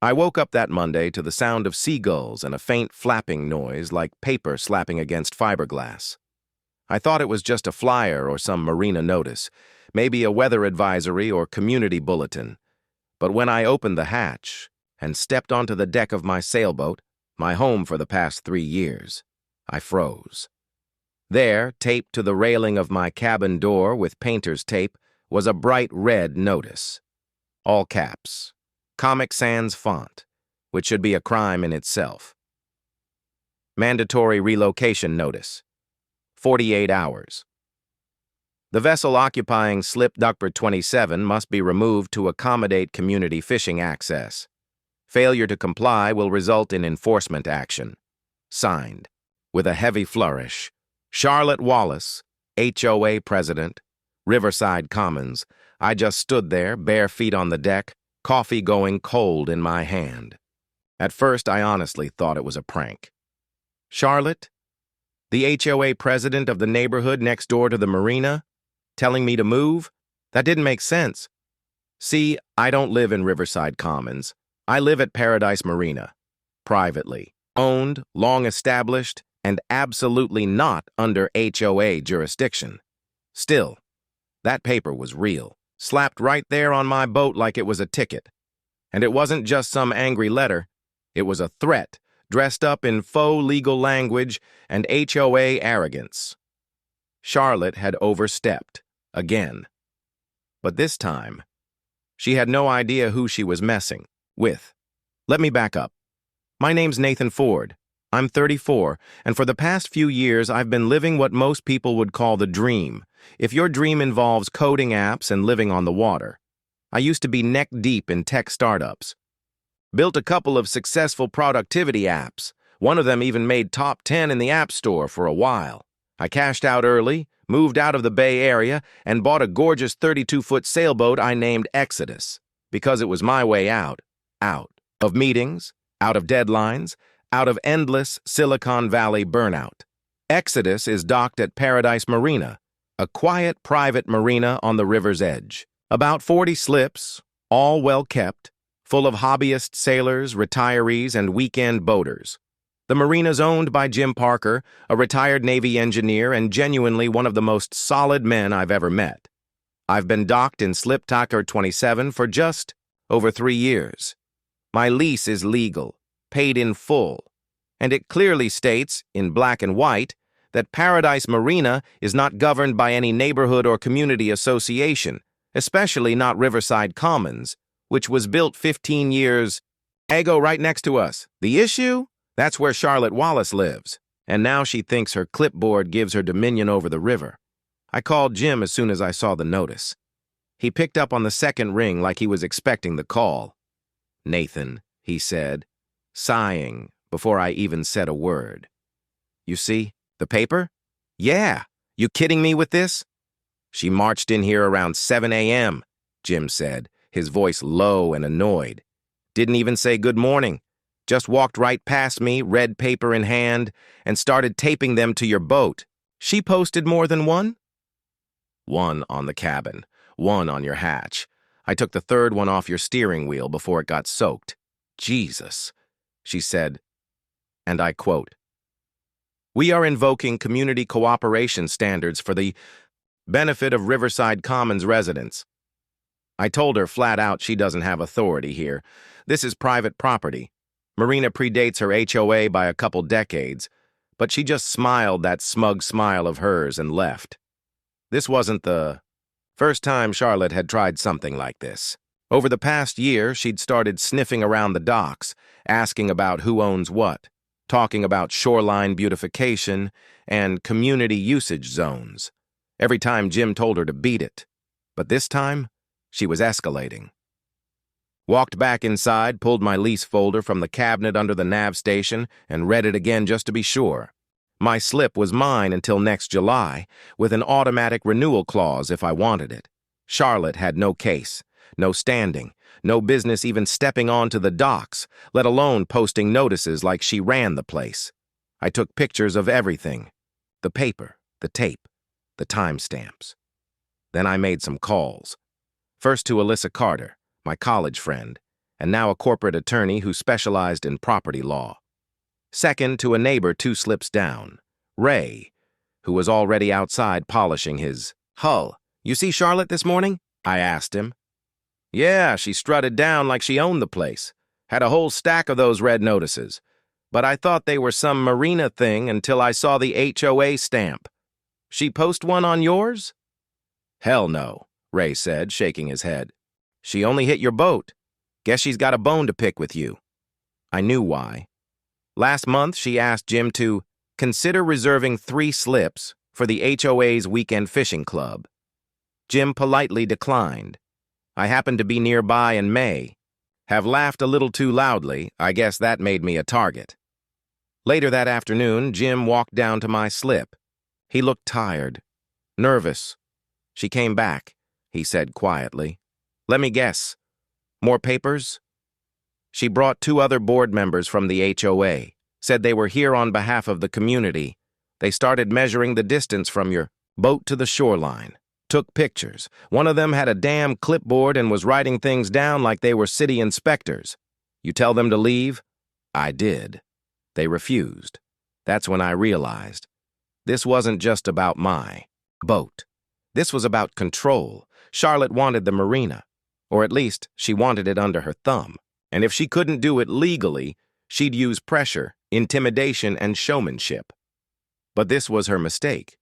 I woke up that Monday to the sound of seagulls and a faint flapping noise like paper slapping against fiberglass. I thought it was just a flyer or some Marina notice, maybe a weather advisory or community bulletin. But when I opened the hatch and stepped onto the deck of my sailboat, my home for the past 3 years, I froze. There, taped to the railing of my cabin door with painter's tape, was a bright red notice. All caps. Comic Sans font, which should be a crime in itself. Mandatory relocation notice. 48 hours. The vessel occupying slip Duckbird 27 must be removed to accommodate community fishing access. Failure to comply will result in enforcement action. Signed, with a heavy flourish, Charlotte Wallace, HOA President, Riverside Commons. I just stood there, bare feet on the deck, coffee going cold in my hand. At first, I honestly thought it was a prank. Charlotte? The HOA president of the neighborhood next door to the Marina? Telling me to move? That didn't make sense. See, I don't live in Riverside Commons. I live at Paradise Marina. Privately. Owned, long established, and absolutely not under HOA jurisdiction. Still, that paper was real. Slapped right there on my boat like it was a ticket. And it wasn't just some angry letter. It was a threat, dressed up in faux legal language and HOA arrogance. Charlotte had overstepped, again. But this time, she had no idea who she was messing with. Let me back up. My name's Nathan Ford. I'm 34, and for the past few years I've been living what most people would call the dream, if your dream involves coding apps and living on the water. I used to be neck-deep in tech startups. Built a couple of successful productivity apps. One of them even made top 10 in the App Store for a while. I cashed out early, moved out of the Bay Area, and bought a gorgeous 32-foot sailboat I named Exodus, because it was my way out. Out of meetings, out of deadlines, out of endless Silicon Valley burnout. Exodus is docked at Paradise Marina, a quiet private marina on the river's edge. About 40 slips, all well kept, full of hobbyist sailors, retirees, and weekend boaters. The marina's owned by Jim Parker, a retired Navy engineer and genuinely one of the most solid men I've ever met. I've been docked in slip Duckbird 27 for just over 3 years. My lease is legal, paid in full, and it clearly states, in black and white, that Paradise Marina is not governed by any neighborhood or community association, especially not Riverside Commons, which was built 15 years ago right next to us. The issue? That's where Charlotte Wallace lives, and now she thinks her clipboard gives her dominion over the river. I called Jim as soon as I saw the notice. He picked up on the second ring like he was expecting the call. "Nathan," he said, sighing before I even said a word. "You see, the paper? Yeah, you kidding me with this?" "She marched in here around 7 a.m., Jim said, his voice low and annoyed. "Didn't even say good morning. Just walked right past me, red paper in hand, and started taping them to your boat. She posted more than one?" "One on the cabin, one on your hatch. I took the third one off your steering wheel before it got soaked. Jesus," she said, and I quote, "We are invoking community cooperation standards for the benefit of Riverside Commons residents." I told her flat out she doesn't have authority here. This is private property. Marina predates her HOA by a couple decades, but she just smiled that smug smile of hers and left. This wasn't the first time Charlotte had tried something like this. Over the past year, she'd started sniffing around the docks, asking about who owns what, talking about shoreline beautification and community usage zones. Every time Jim told her to beat it. But this time, she was escalating. Walked back inside, pulled my lease folder from the cabinet under the nav station, and read it again just to be sure. My slip was mine until next July, with an automatic renewal clause if I wanted it. Charlotte had no case, no standing, no business even stepping onto the docks, let alone posting notices like she ran the place. I took pictures of everything. The paper, the tape, the timestamps. Then I made some calls. First to Alyssa Carter, my college friend, and now a corporate attorney who specialized in property law. Second to a neighbor 2 slips down, Ray, who was already outside polishing his hull. "You see Charlotte this morning?" I asked him. "Yeah, she strutted down like she owned the place. Had a whole stack of those red notices. But I thought they were some Marina thing until I saw the HOA stamp. She post one on yours?" "Hell no," Ray said, shaking his head. "She only hit your boat. Guess she's got a bone to pick with you." I knew why. Last month, she asked Jim to consider reserving 3 slips for the HOA's weekend fishing club. Jim politely declined. I happened to be nearby and may have laughed a little too loudly. I guess that made me a target. Later that afternoon, Jim walked down to my slip. He looked tired, nervous. "She came back," he said quietly. "Let me guess. More papers?" "She brought 2 other board members from the HOA, said they were here on behalf of the community. They started measuring the distance from your boat to the shoreline. Took pictures. One of them had a damn clipboard and was writing things down like they were city inspectors. You tell them to leave?" I did. They refused. That's when I realized this wasn't just about my boat. This was about control. Charlotte wanted the Marina, or at least she wanted it under her thumb. And if she couldn't do it legally, she'd use pressure, intimidation, and showmanship. But this was her mistake.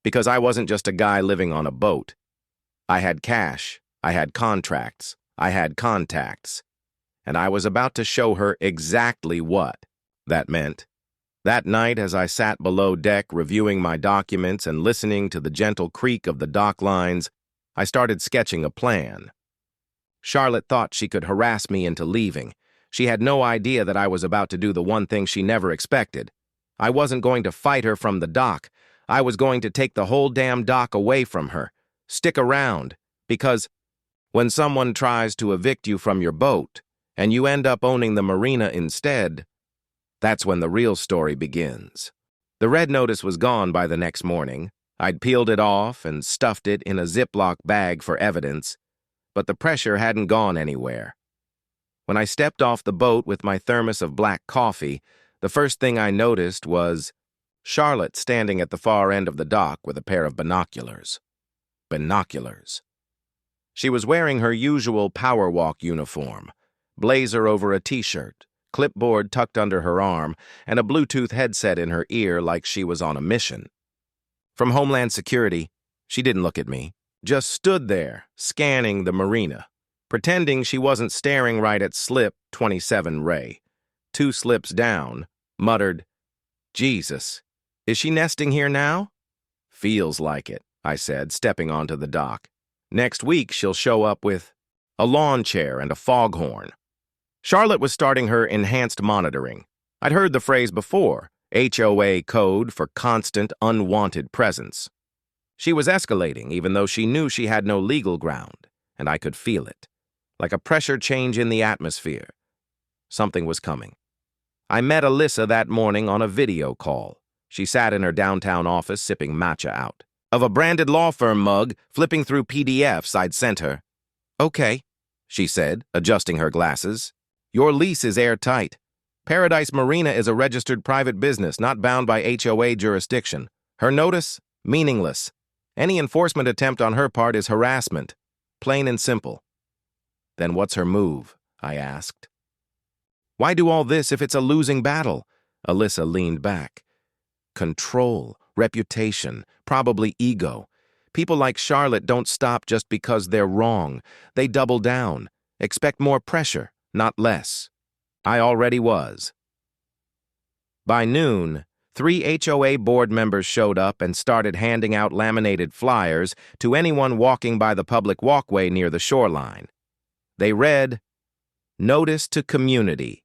Because I wasn't just a guy living on a boat. I had cash, I had contracts, I had contacts, and I was about to show her exactly what that meant. That night, as I sat below deck reviewing my documents and listening to the gentle creak of the dock lines, I started sketching a plan. Charlotte thought she could harass me into leaving. She had no idea that I was about to do the one thing she never expected. I wasn't going to fight her from the dock. I was going to take the whole damn dock away from her. Stick around, because when someone tries to evict you from your boat and you end up owning the Marina instead, that's when the real story begins. The red notice was gone by the next morning. I'd peeled it off and stuffed it in a Ziploc bag for evidence, but the pressure hadn't gone anywhere. When I stepped off the boat with my thermos of black coffee, the first thing I noticed was Charlotte standing at the far end of the dock with a pair of binoculars. Binoculars. She was wearing her usual power walk uniform, blazer over a t-shirt, clipboard tucked under her arm, and a Bluetooth headset in her ear like she was on a mission. From Homeland Security, she didn't look at me, just stood there, scanning the Marina, pretending she wasn't staring right at slip 27 Ray. 2 slips down, muttered, "Jesus, is she nesting here now?" "Feels like it," I said, stepping onto the dock. "Next week she'll show up with a lawn chair and a foghorn." Charlotte was starting her enhanced monitoring. I'd heard the phrase before, HOA code for constant, unwanted presence. She was escalating, even though she knew she had no legal ground, and I could feel it, like a pressure change in the atmosphere. Something was coming. I met Alyssa that morning on a video call. She sat in her downtown office sipping matcha out of a branded law firm mug, flipping through PDFs I'd sent her. "Okay," she said, adjusting her glasses. "Your lease is airtight. Paradise Marina is a registered private business, not bound by HOA jurisdiction. Her notice? Meaningless. Any enforcement attempt on her part is harassment. Plain and simple." "Then what's her move?" I asked. "Why do all this if it's a losing battle?" Alyssa leaned back. "Control, reputation, probably ego. People like Charlotte don't stop just because they're wrong. They double down, expect more pressure, not less. I already was." By noon, 3 HOA board members showed up and started handing out laminated flyers to anyone walking by the public walkway near the shoreline. They read, "Notice to community.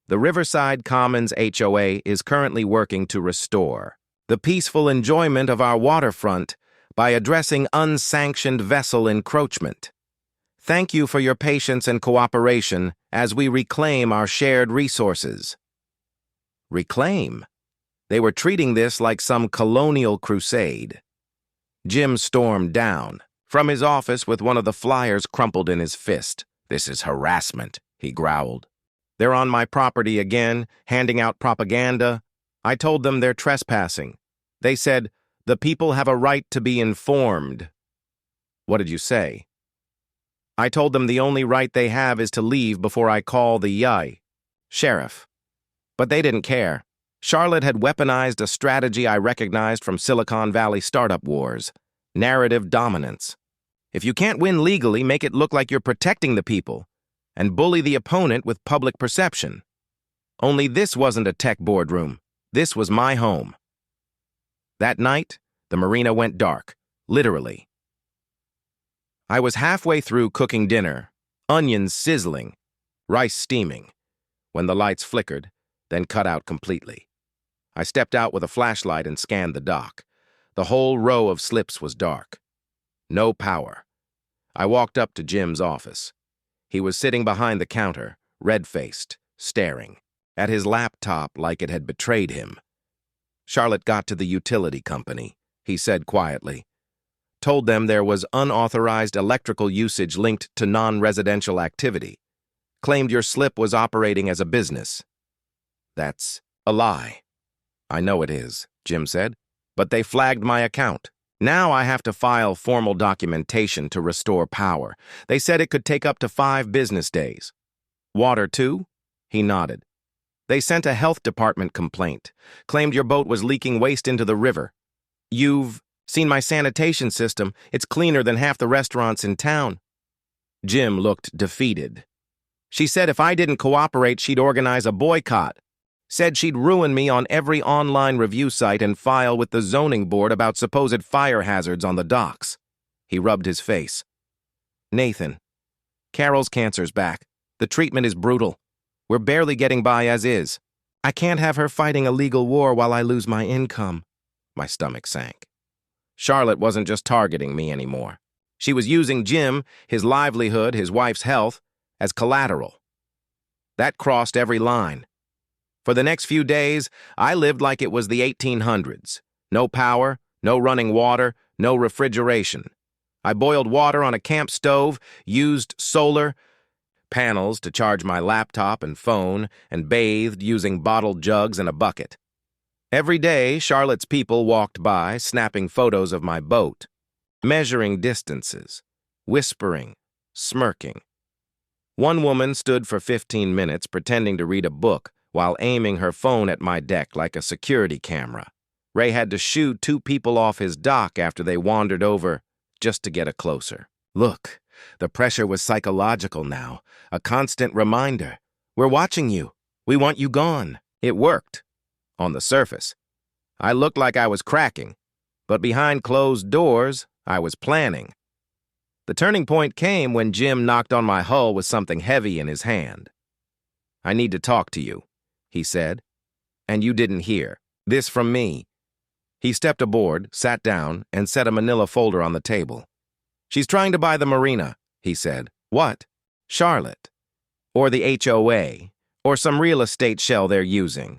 The Riverside Commons HOA is currently working to restore the peaceful enjoyment of our waterfront by addressing unsanctioned vessel encroachment. Thank you for your patience and cooperation as we reclaim our shared resources." Reclaim? They were treating this like some colonial crusade. Jim stormed down from his office with one of the flyers crumpled in his fist. "This is harassment," he growled. They're on my property again, handing out propaganda. I told them they're trespassing. They said, the people have a right to be informed. What did you say? I told them the only right they have is to leave before I call the sheriff. But they didn't care. Charlotte had weaponized a strategy I recognized from Silicon Valley startup wars: narrative dominance. If you can't win legally, make it look like you're protecting the people, and bully the opponent with public perception. Only this wasn't a tech boardroom. This was my home. That night, the Marina went dark, literally. I was halfway through cooking dinner, onions sizzling, rice steaming, when the lights flickered, then cut out completely. I stepped out with a flashlight and scanned the dock. The whole row of slips was dark. No power. I walked up to Jim's office. He was sitting behind the counter, red-faced, staring at his laptop like it had betrayed him. Charlotte got to the utility company, he said quietly. Told them there was unauthorized electrical usage linked to non-residential activity. Claimed your slip was operating as a business. That's a lie. I know it is, Jim said, but they flagged my account. Now I have to file formal documentation to restore power. They said it could take up to 5 business days. Water too? He nodded. They sent a health department complaint, claimed your boat was leaking waste into the river. You've seen my sanitation system. It's cleaner than half the restaurants in town. Jim looked defeated. She said if I didn't cooperate, she'd organize a boycott. Said she'd ruin me on every online review site and file with the zoning board about supposed fire hazards on the docks. He rubbed his face. Nathan, Carol's cancer's back. The treatment is brutal. We're barely getting by as is. I can't have her fighting a legal war while I lose my income. My stomach sank. Charlotte wasn't just targeting me anymore. She was using Jim, his livelihood, his wife's health, as collateral. That crossed every line. For the next few days, I lived like it was the 1800s. No power, no running water, no refrigeration. I boiled water on a camp stove, used solar panels to charge my laptop and phone, and bathed using bottled jugs and a bucket. Every day, Charlotte's people walked by, snapping photos of my boat, measuring distances, whispering, smirking. One woman stood for 15 minutes pretending to read a book while aiming her phone at my deck like a security camera. Ray had to shoo 2 people off his dock after they wandered over just to get a closer. Look, the pressure was psychological now, a constant reminder. We're watching you. We want you gone. It worked. On the surface, I looked like I was cracking, but behind closed doors, I was planning. The turning point came when Jim knocked on my hull with something heavy in his hand. I need to talk to you, he said. And you didn't hear. This from me. He stepped aboard, sat down, and set a manila folder on the table. She's trying to buy the Marina, he said. What? Charlotte. Or the HOA. Or some real estate shell they're using.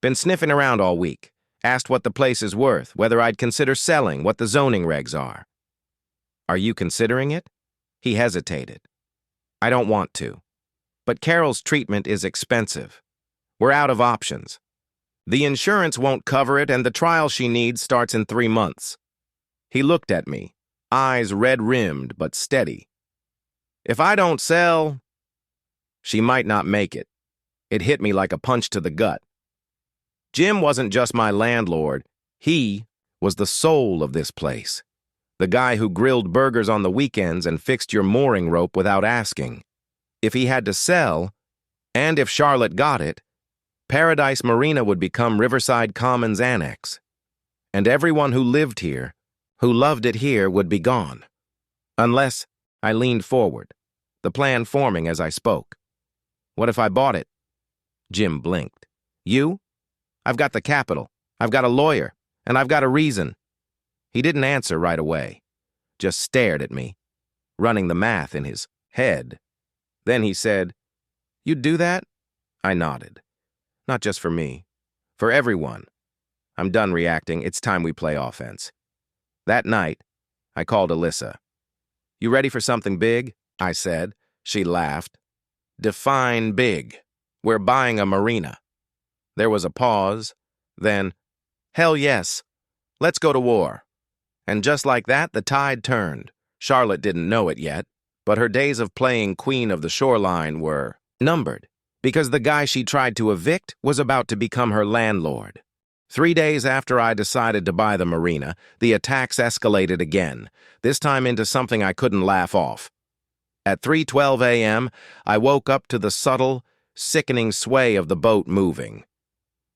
Been sniffing around all week. Asked what the place is worth, whether I'd consider selling, what the zoning regs are. Are you considering it? He hesitated. I don't want to. But Carol's treatment is expensive. We're out of options. The insurance won't cover it, and the trial she needs starts in 3 months. He looked at me, eyes red-rimmed but steady. If I don't sell, she might not make it. It hit me like a punch to the gut. Jim wasn't just my landlord. He was the soul of this place. The guy who grilled burgers on the weekends and fixed your mooring rope without asking. If he had to sell, and if Charlotte got it, Paradise Marina would become Riverside Commons Annex. And everyone who lived here, who loved it here, would be gone. Unless I leaned forward, the plan forming as I spoke. What if I bought it? Jim blinked. You? I've got the capital. I've got a lawyer. And I've got a reason. He didn't answer right away, just stared at me, running the math in his head. Then he said, You'd do that? I nodded. Not just for me. For everyone. I'm done reacting. It's time we play offense. That night, I called Alyssa. You ready for something big? I said. She laughed. Define big. We're buying a marina. There was a pause. Then, hell yes. Let's go to war. And just like that, the tide turned. Charlotte didn't know it yet, but her days of playing Queen of the Shoreline were numbered, because the guy she tried to evict was about to become her landlord. 3 days after I decided to buy the marina, the attacks escalated again, this time into something I couldn't laugh off. At 3:12 a.m., I woke up to the subtle, sickening sway of the boat moving,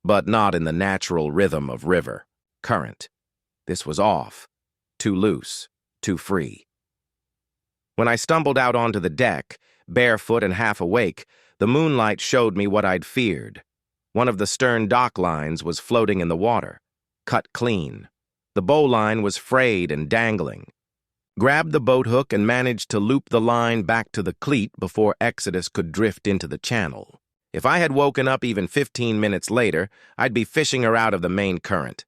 but not in the natural rhythm of river current. This was off, too loose, too free. When I stumbled out onto the deck, barefoot and half awake, the moonlight showed me what I'd feared. One of the stern dock lines was floating in the water, cut clean. The bowline was frayed and dangling. Grabbed the boat hook and managed to loop the line back to the cleat before Exodus could drift into the channel. If I had woken up even 15 minutes later, I'd be fishing her out of the main current.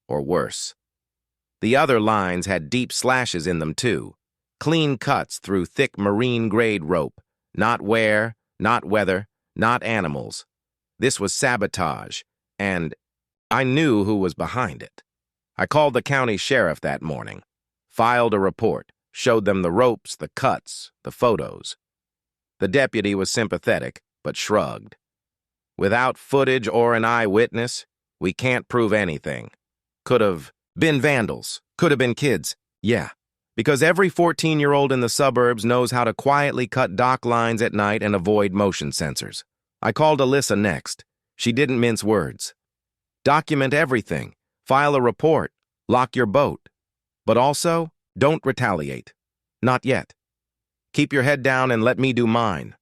Or worse. The other lines had deep slashes in them too, clean cuts through thick marine-grade rope. Not wear, not weather, not animals. This was sabotage, and I knew who was behind it. I called the county sheriff that morning, filed a report, showed them the ropes, the cuts, the photos. The deputy was sympathetic, but shrugged. Without footage or an eyewitness, we can't prove anything. Could have been vandals, could have been kids, yeah. Because every 14-year-old in the suburbs knows how to quietly cut dock lines at night and avoid motion sensors. I called Alyssa next. She didn't mince words. Document everything. File a report. Lock your boat. But also, don't retaliate. Not yet. Keep your head down and let me do mine.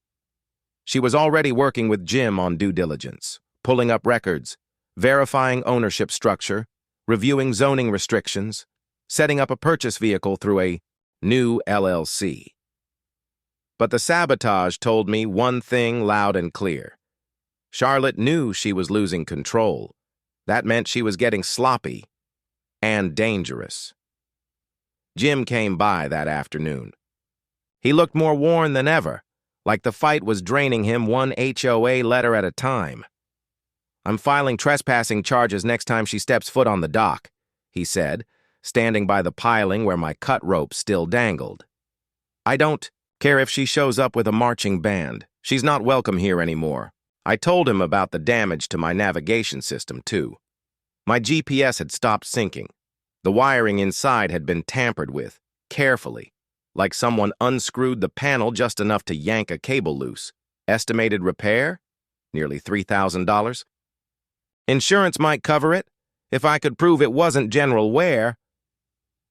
She was already working with Jim on due diligence, pulling up records, verifying ownership structure, reviewing zoning restrictions, setting up a purchase vehicle through a new LLC. But the sabotage told me one thing loud and clear. Charlotte knew she was losing control. That meant she was getting sloppy and dangerous. Jim came by that afternoon. He looked more worn than ever, like the fight was draining him one HOA letter at a time. "I'm filing trespassing charges next time she steps foot on the dock," he said, standing by the piling where my cut rope still dangled. "I don't care if she shows up with a marching band. She's not welcome here anymore." I told him about the damage to my navigation system, too. My GPS had stopped syncing. The wiring inside had been tampered with, carefully, like someone unscrewed the panel just enough to yank a cable loose. Estimated repair? Nearly $3,000. Insurance might cover it, if I could prove it wasn't general wear.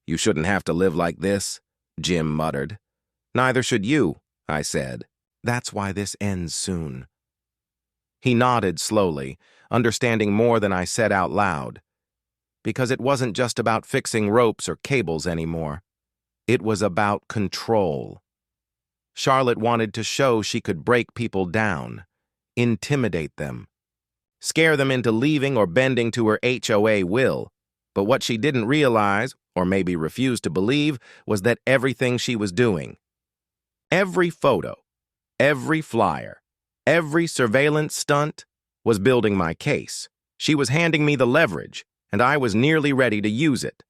"You shouldn't have to live like this," Jim muttered. "Neither should you," I said. "That's why this ends soon." He nodded slowly, understanding more than I said out loud. Because it wasn't just about fixing ropes or cables anymore. It was about control. Charlotte wanted to show she could break people down, intimidate them, scare them into leaving or bending to her HOA will. But what she didn't realize, or maybe refused to believe, was that everything she was doing, every photo, every flyer, every surveillance stunt, was building my case. She was handing me the leverage, and I was nearly ready to use it.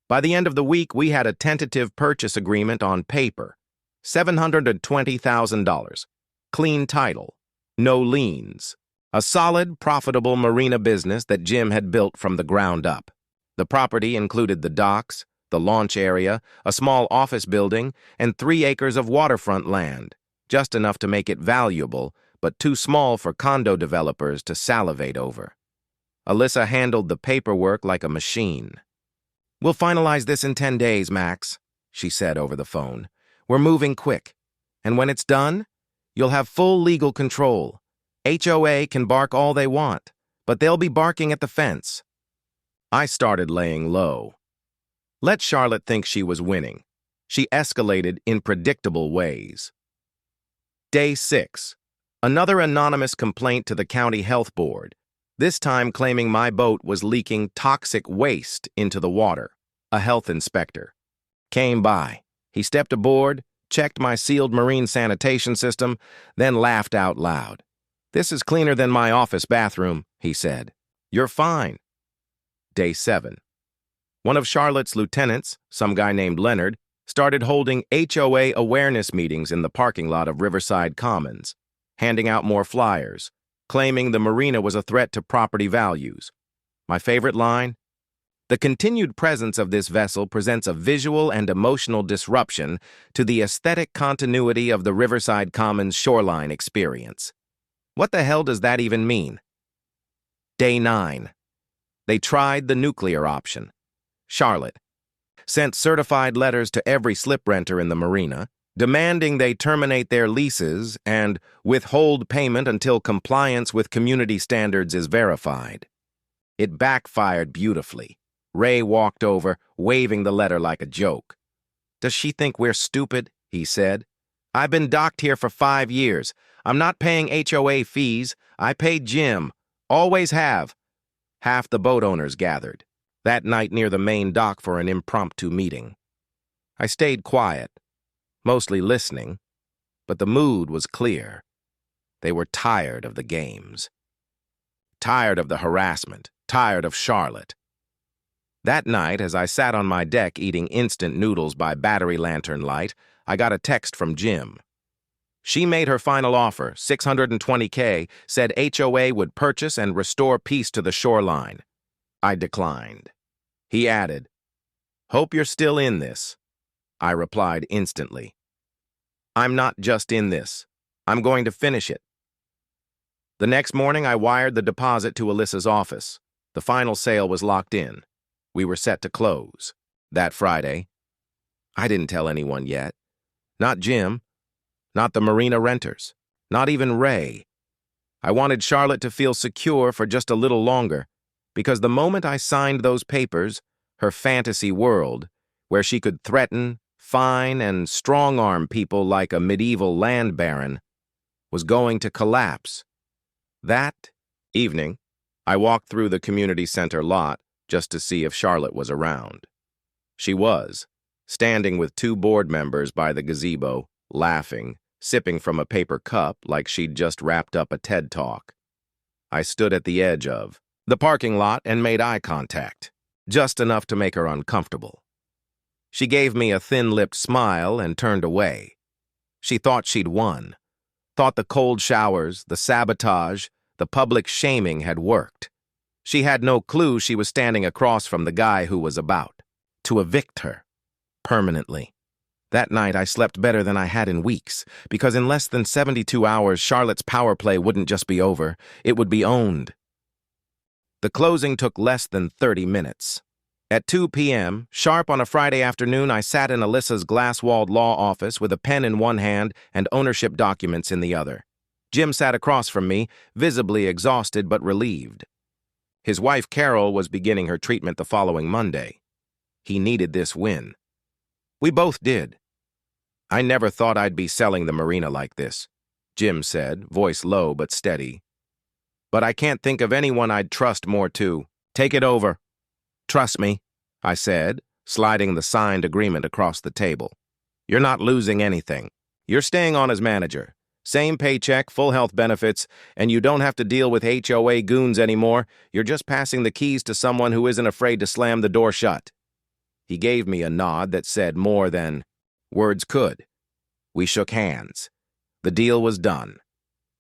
By the end of the week, we had a tentative purchase agreement on paper. $720,000. Clean title. No liens. A solid, profitable marina business that Jim had built from the ground up. The property included the docks, the launch area, a small office building, and 3 acres of waterfront land, just enough to make it valuable, but too small for condo developers to salivate over. Alyssa handled the paperwork like a machine. "We'll finalize this in 10 days, Max," she said over the phone. "We're moving quick. And when it's done, you'll have full legal control. HOA can bark all they want, but they'll be barking at the fence." I started laying low. Let Charlotte think she was winning. She escalated in predictable ways. Day 6. Another anonymous complaint to the county health board, this time claiming my boat was leaking toxic waste into the water. A health inspector came by. He stepped aboard, checked my sealed marine sanitation system, then laughed out loud. "This is cleaner than my office bathroom," he said. "You're fine." Day 7. One of Charlotte's lieutenants, some guy named Leonard, started holding HOA awareness meetings in the parking lot of Riverside Commons, handing out more flyers, claiming the marina was a threat to property values. My favorite line? "The continued presence of this vessel presents a visual and emotional disruption to the aesthetic continuity of the Riverside Commons shoreline experience." What the hell does that even mean? Day 9. They tried the nuclear option. Charlotte sent certified letters to every slip renter in the marina, demanding they terminate their leases and withhold payment until compliance with community standards is verified. It backfired beautifully. Ray walked over, waving the letter like a joke. "Does she think we're stupid?" he said. "I've been docked here for 5 years. I'm not paying HOA fees. I pay Jim. Always have." Half the boat owners gathered that night near the main dock for an impromptu meeting. I stayed quiet, mostly listening, but the mood was clear. They were tired of the games. Tired of the harassment. Tired of Charlotte. That night, as I sat on my deck eating instant noodles by battery lantern light, I got a text from Jim. She made her final offer, $620K, said HOA would purchase and restore peace to the shoreline. I declined. He added, "Hope you're still in this." I replied instantly, "I'm not just in this. I'm going to finish it." The next morning, I wired the deposit to Alyssa's office. The final sale was locked in. We were set to close. That Friday, I didn't tell anyone yet. Not Jim. Not the marina renters. Not even Ray. I wanted Charlotte to feel secure for just a little longer, because the moment I signed those papers, her fantasy world, where she could threaten, fine, and strong-arm people like a medieval land baron, was going to collapse. That evening, I walked through the community center lot just to see if Charlotte was around. She was, standing with 2 board members by the gazebo, laughing, sipping from a paper cup like she'd just wrapped up a TED Talk. I stood at the edge of the parking lot and made eye contact, just enough to make her uncomfortable. She gave me a thin-lipped smile and turned away. She thought she'd won, thought the cold showers, the sabotage, the public shaming had worked. She had no clue she was standing across from the guy who was about to evict her permanently. That night, I slept better than I had in weeks, because in less than 72 hours, Charlotte's power play wouldn't just be over, it would be owned. The closing took less than 30 minutes. At 2 p.m., sharp on a Friday afternoon, I sat in Alyssa's glass-walled law office with a pen in one hand and ownership documents in the other. Jim sat across from me, visibly exhausted but relieved. His wife, Carol, was beginning her treatment the following Monday. He needed this win. We both did. "I never thought I'd be selling the marina like this," Jim said, voice low but steady. "But I can't think of anyone I'd trust more to. Take it over." "Trust me," I said, sliding the signed agreement across the table. "You're not losing anything. You're staying on as manager. Same paycheck, full health benefits, and you don't have to deal with HOA goons anymore. You're just passing the keys to someone who isn't afraid to slam the door shut." He gave me a nod that said more than words could. We shook hands. The deal was done.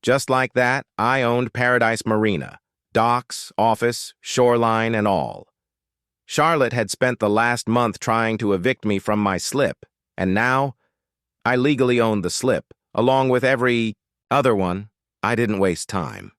Just like that, I owned Paradise Marina, docks, office, shoreline, and all. Charlotte had spent the last month trying to evict me from my slip, and now I legally owned the slip, along with every other one. I didn't waste time.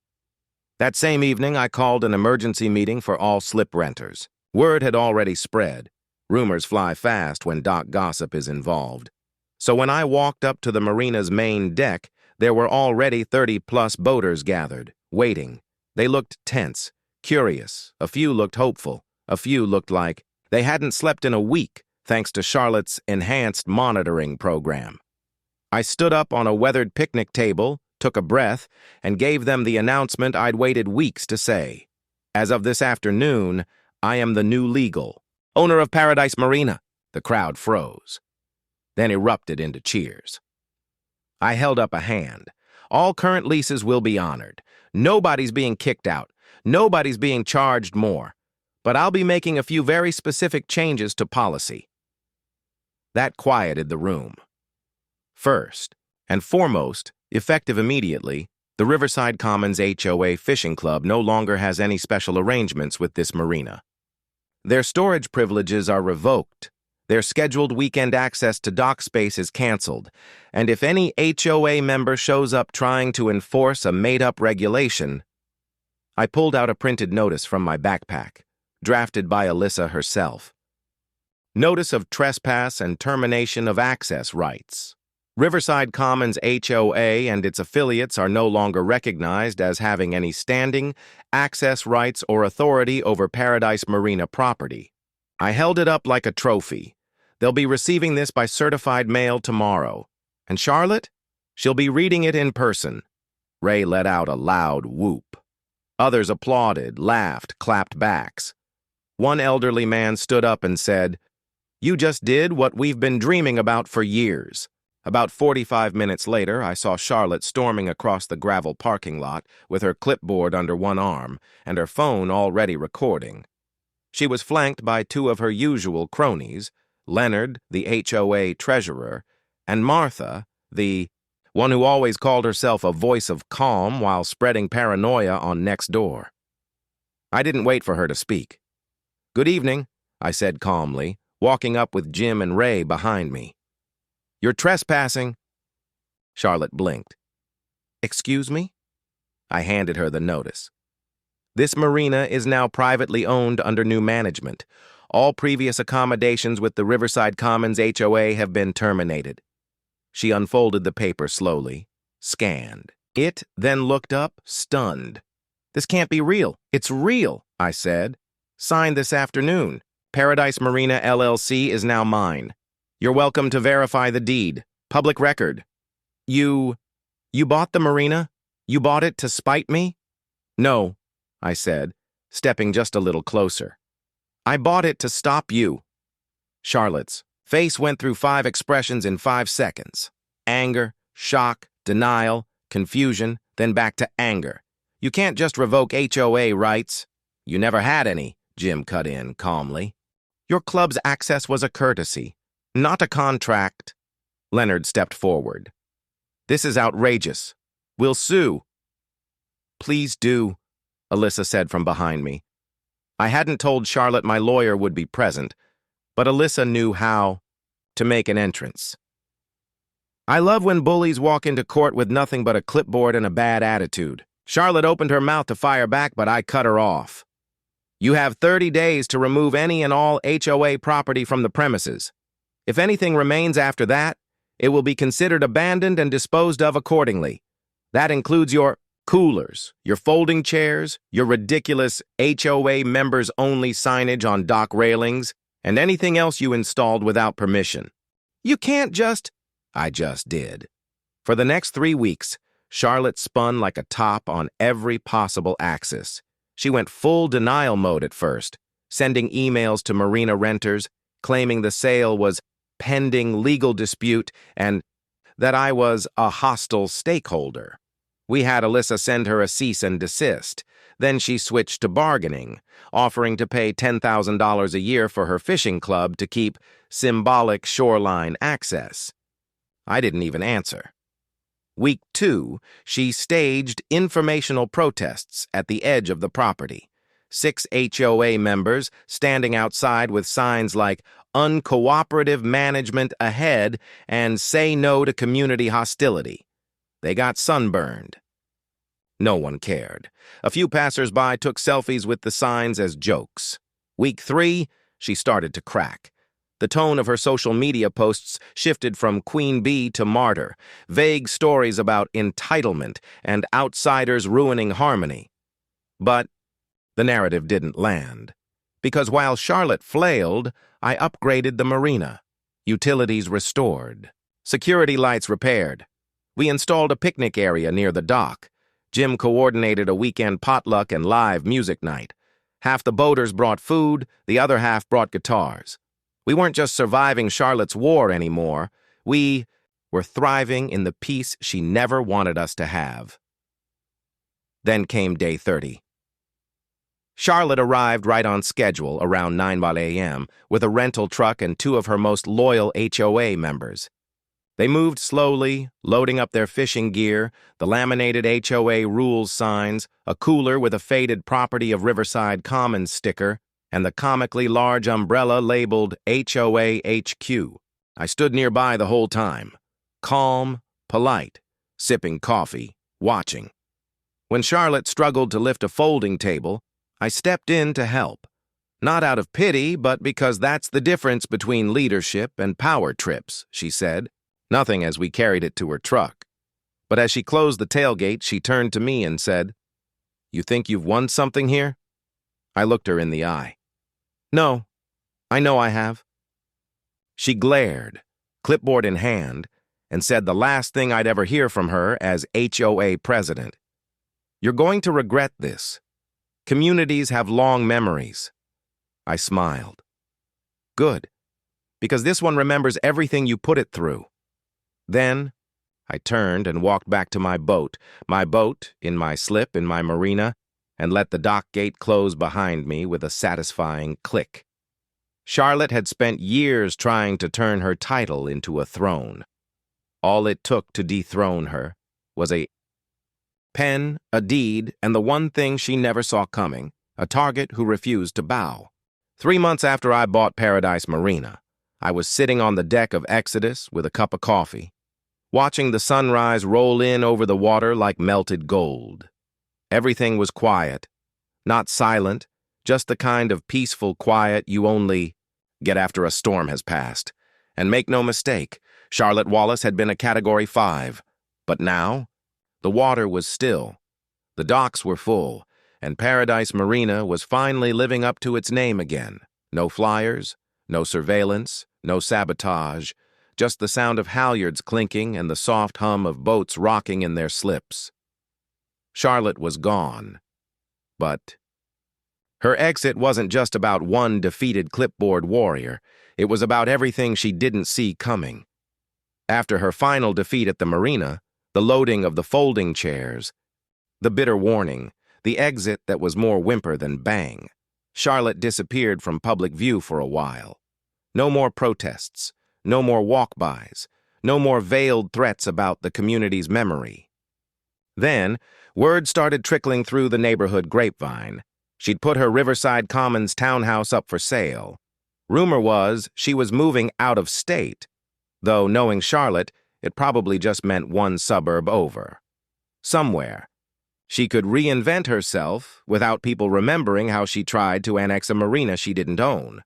That same evening, I called an emergency meeting for all slip renters. Word had already spread. Rumors fly fast when dock gossip is involved. So when I walked up to the marina's main deck, there were already 30-plus boaters gathered, waiting. They looked tense, curious. A few looked hopeful. A few looked like they hadn't slept in a week, thanks to Charlotte's enhanced monitoring program. I stood up on a weathered picnic table, took a breath, and gave them the announcement I'd waited weeks to say. As of this afternoon, I am the new legal owner of Paradise Marina. The crowd froze. then erupted into cheers. I held up a hand. All current leases will be honored. Nobody's being kicked out. Nobody's being charged more. But I'll be making a few very specific changes to policy. That quieted the room. First and foremost, effective immediately, the Riverside Commons HOA Fishing Club no longer has any special arrangements with this marina. Their storage privileges are revoked. Their scheduled weekend access to dock space is canceled, and if any HOA member shows up trying to enforce a made-up regulation, I pulled out a printed notice from my backpack, drafted by Alyssa herself. Notice of trespass and termination of access rights. Riverside Commons HOA and its affiliates are no longer recognized as having any standing, access rights, or authority over Paradise Marina property. I held it up like a trophy. They'll be receiving this by certified mail tomorrow. And Charlotte? She'll be reading it in person. Ray let out a loud whoop. Others applauded, laughed, clapped backs. One elderly man stood up and said, "You just did what we've been dreaming about for years." About 45 minutes later, I saw Charlotte storming across the gravel parking lot with her clipboard under one arm and her phone already recording. She was flanked by two of her usual cronies, Leonard, the HOA treasurer, and Martha, the one who always called herself a voice of calm while spreading paranoia on Nextdoor. I didn't wait for her to speak. "Good evening," I said calmly, walking up with Jim and Ray behind me. "You're trespassing." Charlotte blinked. "Excuse me?" I handed her the notice. "This marina is now privately owned under new management. All previous accommodations with the Riverside Commons HOA have been terminated." She unfolded the paper slowly, scanned it, then looked up, stunned. "This can't be real." "It's real," I said. "Signed this afternoon. Paradise Marina LLC is now mine. You're welcome to verify the deed. Public record." You bought the marina? You bought it to spite me?" "No," I said, stepping just a little closer. "I bought it to stop you." Charlotte's face went through 5 expressions in 5 seconds. Anger, shock, denial, confusion, then back to anger. "You can't just revoke HOA rights." "You never had any," Jim cut in calmly. "Your club's access was a courtesy, not a contract." Leonard stepped forward. "This is outrageous. We'll sue." "Please do," Alyssa said from behind me. I hadn't told Charlotte my lawyer would be present, but Alyssa knew how to make an entrance. I love when bullies walk into court with nothing but a clipboard and a bad attitude. Charlotte opened her mouth to fire back, but I cut her off. "You have 30 days to remove any and all HOA property from the premises. If anything remains after that, it will be considered abandoned and disposed of accordingly. That includes your coolers, your folding chairs, your ridiculous HOA members-only signage on dock railings, and anything else you installed without permission. You can't just—" I just did. For the next 3 weeks, Charlotte spun like a top on every possible axis. She went full denial mode at first, sending emails to marina renters, claiming the sale was pending legal dispute and that I was a hostile stakeholder. We had Alyssa send her a cease and desist. Then she switched to bargaining, offering to pay $10,000 a year for her fishing club to keep symbolic shoreline access. I didn't even answer. Week 2, she staged informational protests at the edge of the property. 6 HOA members standing outside with signs like "Uncooperative Management Ahead" and "Say No to Community Hostility." They got sunburned. No one cared. A few passers-by took selfies with the signs as jokes. Week 3, she started to crack. The tone of her social media posts shifted from queen bee to martyr, vague stories about entitlement and outsiders ruining harmony. But the narrative didn't land, because while Charlotte flailed, I upgraded the marina. Utilities restored. Security lights repaired. We installed a picnic area near the dock. Jim coordinated a weekend potluck and live music night. Half the boaters brought food, the other half brought guitars. We weren't just surviving Charlotte's war anymore. We were thriving in the peace she never wanted us to have. Then came day 30. Charlotte arrived right on schedule around 9 a.m. with a rental truck and two of her most loyal HOA members. They moved slowly, loading up their fishing gear, the laminated HOA rules signs, a cooler with a faded Property of Riverside Commons sticker, and the comically large umbrella labeled HOA HQ. I stood nearby the whole time, calm, polite, sipping coffee, watching. When Charlotte struggled to lift a folding table, I stepped in to help. Not out of pity, but because that's the difference between leadership and power trips, she said, nothing as we carried it to her truck. But as she closed the tailgate, she turned to me and said, "You think you've won something here?" I looked her in the eye. "No, I know I have." She glared, clipboard in hand, and said the last thing I'd ever hear from her as HOA president. "You're going to regret this. Communities have long memories." I smiled. "Good, because this one remembers everything you put it through." Then, I turned and walked back to my boat in my slip in my Marina, and let the dock gate close behind me with a satisfying click. Charlotte had spent years trying to turn her title into a throne. All it took to dethrone her was a pen, a deed, and the one thing she never saw coming, a target who refused to bow. 3 months after I bought Paradise Marina, I was sitting on the deck of Exodus with a cup of coffee, watching the sunrise roll in over the water like melted gold. Everything was quiet, not silent, just the kind of peaceful quiet you only get after a storm has passed. And make no mistake, Charlotte Wallace had been a Category 5, but now the water was still, the docks were full, and Paradise Marina was finally living up to its name again. No flyers, no surveillance, no sabotage, just the sound of halyards clinking and the soft hum of boats rocking in their slips. Charlotte was gone, but her exit wasn't just about one defeated clipboard warrior. It was about everything she didn't see coming. After her final defeat at the Marina, the loading of the folding chairs, the bitter warning, the exit that was more whimper than bang, Charlotte disappeared from public view for a while. No more protests, no more walk-bys, no more veiled threats about the community's memory. Then, word started trickling through the neighborhood grapevine. She'd put her Riverside Commons townhouse up for sale. Rumor was she was moving out of state, though knowing Charlotte, it probably just meant one suburb over. Somewhere, she could reinvent herself without people remembering how she tried to annex a marina she didn't own.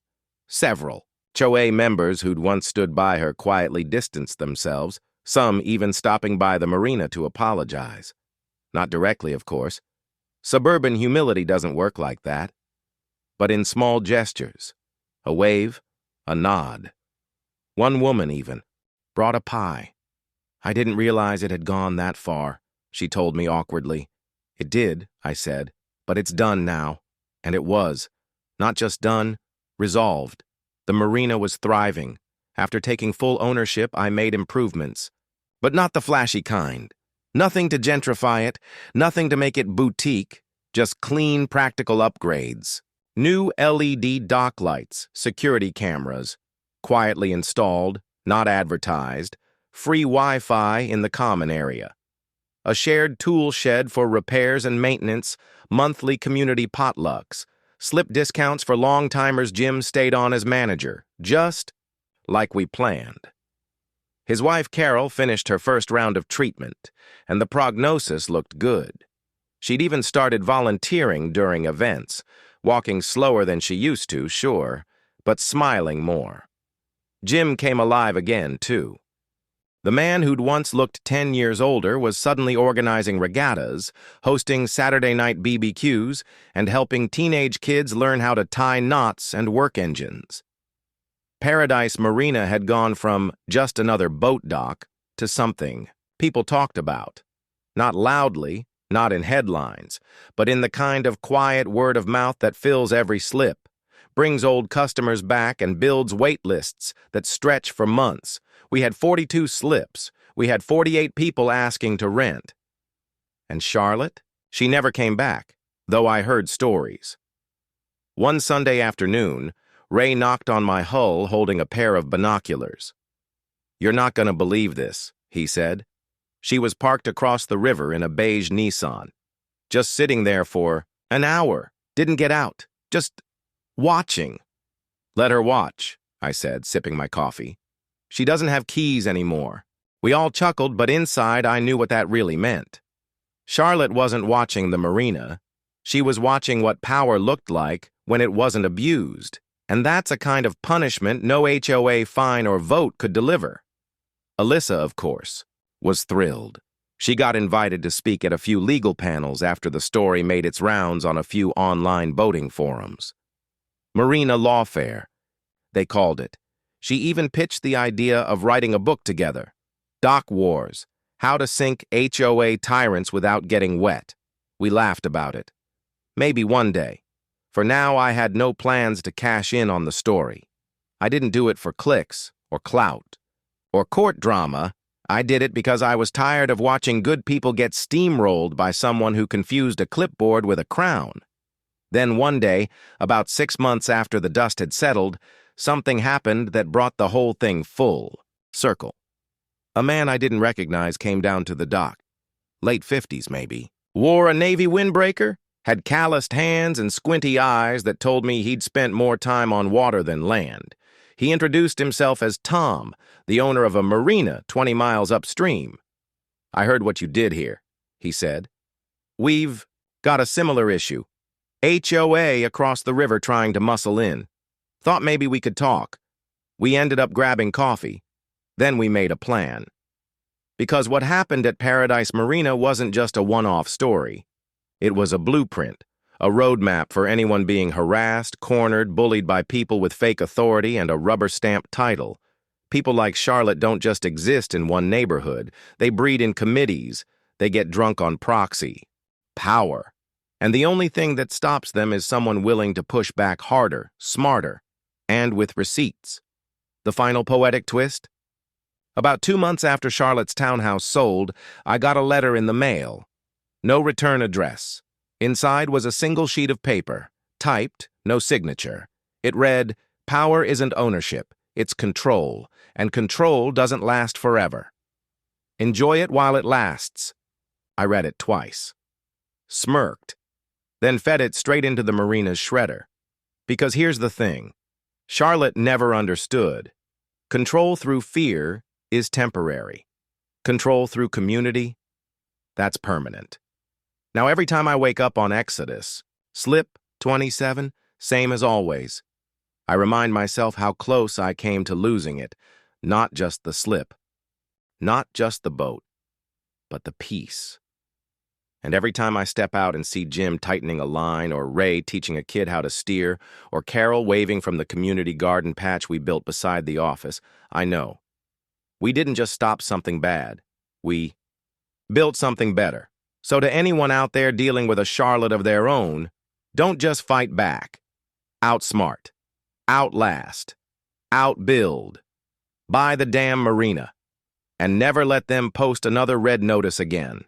Several HOA members who'd once stood by her quietly distanced themselves, some even stopping by the marina to apologize. Not directly, of course. Suburban humility doesn't work like that. But in small gestures, a wave, a nod. One woman, even, brought a pie. "I didn't realize it had gone that far," she told me awkwardly. "It did," I said, "but it's done now." And it was. Not just done, resolved. The marina was thriving. After taking full ownership, I made improvements. But not the flashy kind. Nothing to gentrify it, nothing to make it boutique, just clean, practical upgrades. New LED dock lights, security cameras, quietly installed, not advertised, free Wi-Fi in the common area. A shared tool shed for repairs and maintenance, monthly community potlucks, slip discounts for long-timers. Jim stayed on as manager, just like we planned. His wife Carol finished her first round of treatment, and the prognosis looked good. She'd even started volunteering during events, walking slower than she used to, sure, but smiling more. Jim came alive again, too. The man who'd once looked 10 years older was suddenly organizing regattas, hosting Saturday night BBQs, and helping teenage kids learn how to tie knots and work engines. Paradise Marina had gone from just another boat dock to something people talked about. Not loudly, not in headlines, but in the kind of quiet word of mouth that fills every slip, brings old customers back and builds wait lists that stretch for months, We had 42 slips. We had 48 people asking to rent. And Charlotte? She never came back, though I heard stories. One Sunday afternoon, Ray knocked on my hull holding a pair of binoculars. "You're not going to believe this," he said. She was parked across the river in a beige Nissan. Just sitting there for an hour. Didn't get out. Just watching. "Let her watch," I said, sipping my coffee. "She doesn't have keys anymore." We all chuckled, but inside I knew what that really meant. Charlotte wasn't watching the Marina. She was watching what power looked like when it wasn't abused. And that's a kind of punishment no HOA fine or vote could deliver. Alyssa, of course, was thrilled. She got invited to speak at a few legal panels after the story made its rounds on a few online boating forums. Marina Lawfare, they called it. She even pitched the idea of writing a book together. Dock Wars, How to Sink HOA Tyrants Without Getting Wet. We laughed about it. Maybe one day. For now, I had no plans to cash in on the story. I didn't do it for clicks or clout or court drama. I did it because I was tired of watching good people get steamrolled by someone who confused a clipboard with a crown. Then one day, about 6 months after the dust had settled, something happened that brought the whole thing full circle. A man I didn't recognize came down to the dock. Late 50s, maybe. Wore a Navy windbreaker, had calloused hands and squinty eyes that told me he'd spent more time on water than land. He introduced himself as Tom, the owner of a marina 20 miles upstream. "I heard what you did here," he said. "We've got a similar issue. HOA across the river trying to muscle in. Thought maybe we could talk." We ended up grabbing coffee. Then we made a plan. Because what happened at Paradise Marina wasn't just a one-off story. It was a blueprint, a roadmap for anyone being harassed, cornered, bullied by people with fake authority and a rubber-stamped title. People like Charlotte don't just exist in one neighborhood. They breed in committees. They get drunk on proxy. Power. And the only thing that stops them is someone willing to push back harder, smarter, and with receipts. The final poetic twist? About 2 months after Charlotte's townhouse sold, I got a letter in the mail. No return address. Inside was a single sheet of paper, typed, no signature. It read, "Power isn't ownership, it's control, and control doesn't last forever. Enjoy it while it lasts." I read it twice. Smirked. Then fed it straight into the Marina's shredder. Because here's the thing. Charlotte never understood. Control through fear is temporary. Control through community, that's permanent. Now every time I wake up on Exodus, slip 27, same as always. I remind myself how close I came to losing it, not just the slip, not just the boat, but the peace. And every time I step out and see Jim tightening a line, or Ray teaching a kid how to steer, or Carol waving from the community garden patch we built beside the office, I know. We didn't just stop something bad. We built something better. So to anyone out there dealing with a Charlotte of their own, don't just fight back. Outsmart. Outlast. Outbuild. Buy the damn Marina. And never let them post another red notice again.